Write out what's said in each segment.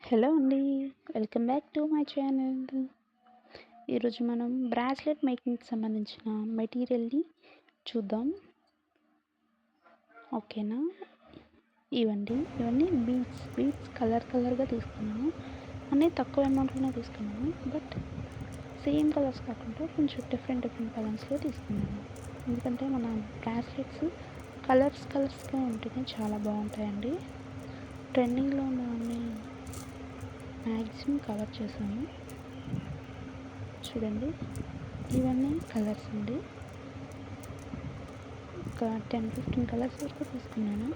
Hello అండి. Welcome back to my channel. ఈరోజు మనం బ్రాస్లెట్ మేకింగ్కి సంబంధించిన మెటీరియల్ని చూద్దాం. ఓకేనా? ఇవన్నీ బీడ్స్ కలర్గా తీసుకున్నాను. అన్నీ తక్కువ అమౌంట్లోనే తీసుకున్నాను. బట్ సేమ్ కలర్స్ కాకుండా కొంచెం డిఫరెంట్ కలర్స్లో తీసుకున్నాను. ఎందుకంటే మన బ్రాస్లెట్స్ కలర్స్గా ఉంటేనే చాలా బాగుంటాయండి. ట్రెండింగ్లో ఉన్నవన్నీ మ్యాక్సిమం కవర్ చేశాను. చూడండి, ఇవన్నీ కలర్స్ అండి. ఒక 10-15 కలర్స్ వరకు తీసుకున్నాను.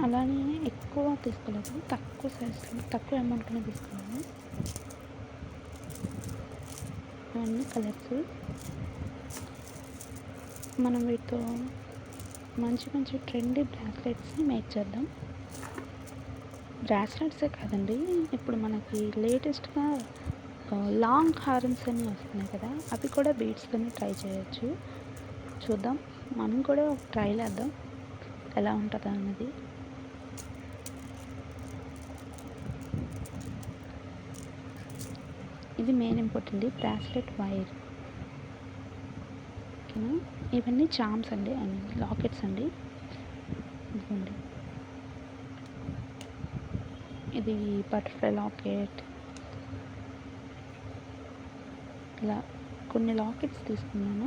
అలానే ఎక్కువ తీసుకోలేదు, తక్కువ సైజులో తక్కువ అమౌంట్లోనే తీసుకున్నాను. ఇవన్నీ కలర్స్. మనం వీటితో మంచి ట్రెండీ బ్రాస్లెట్స్ని మేక్ చేద్దాం. బ్రాస్లెట్సే కాదండి, ఇప్పుడు మనకి లేటెస్ట్గా లాంగ్ హారమ్స్ అని వస్తున్నాయి కదా, అవి కూడా బీడ్స్తోనే ట్రై చేయొచ్చు. చూద్దాం, మనం కూడా ఒక ట్రైల్ వేద్దాం ఎలా ఉంటుందా అన్నది. ఇది మెయిన్ ఇంపార్టెంట్, బ్రాస్లెట్ వైర్. ఓకేనా? ఇవన్నీ చామ్స్ అండి, లాకెట్స్ అండి. ఇదిగోండి, ఇది బటర్ఫ్లై లాకెట్. ఇలా కొన్ని లాకెట్స్ తీసుకున్నాను.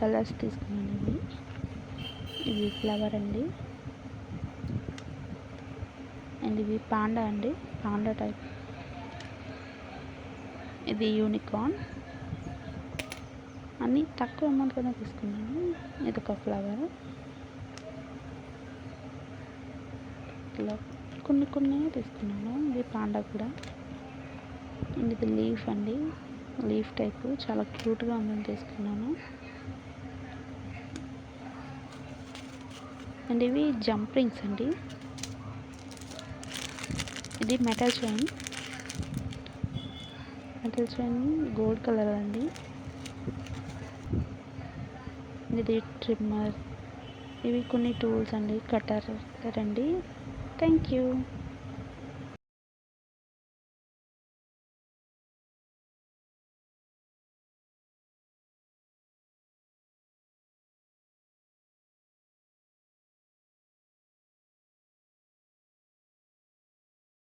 కలర్స్ తీసుకున్నాను. ఇవి ఫ్లవర్ అండి, అండ్ ఇవి పాండా అండి, పాండా టైప్. ఇది యూనికార్న్. అన్నీ తక్కువ అమౌంట్లోనే తీసుకున్నాను. ఇది ఒక ఫ్లవర్. ఇలా కొన్ని తీసుకున్నాను. ఇది పాండా కూడా. అండ్ ఇది లీఫ్ అండి, లీఫ్ టైప్, చాలా క్యూట్గా ఉందని తీసుకున్నాను. అండ్ ఇవి జంప్ రింగ్స్ అండి. ఇది మెటల్ చైన్ గోల్డ్ కలర్ అండి. ఇది ట్రిమ్మర్. ఇవి కొన్ని టూల్స్ అండి, కటర్ అండి. Thank you.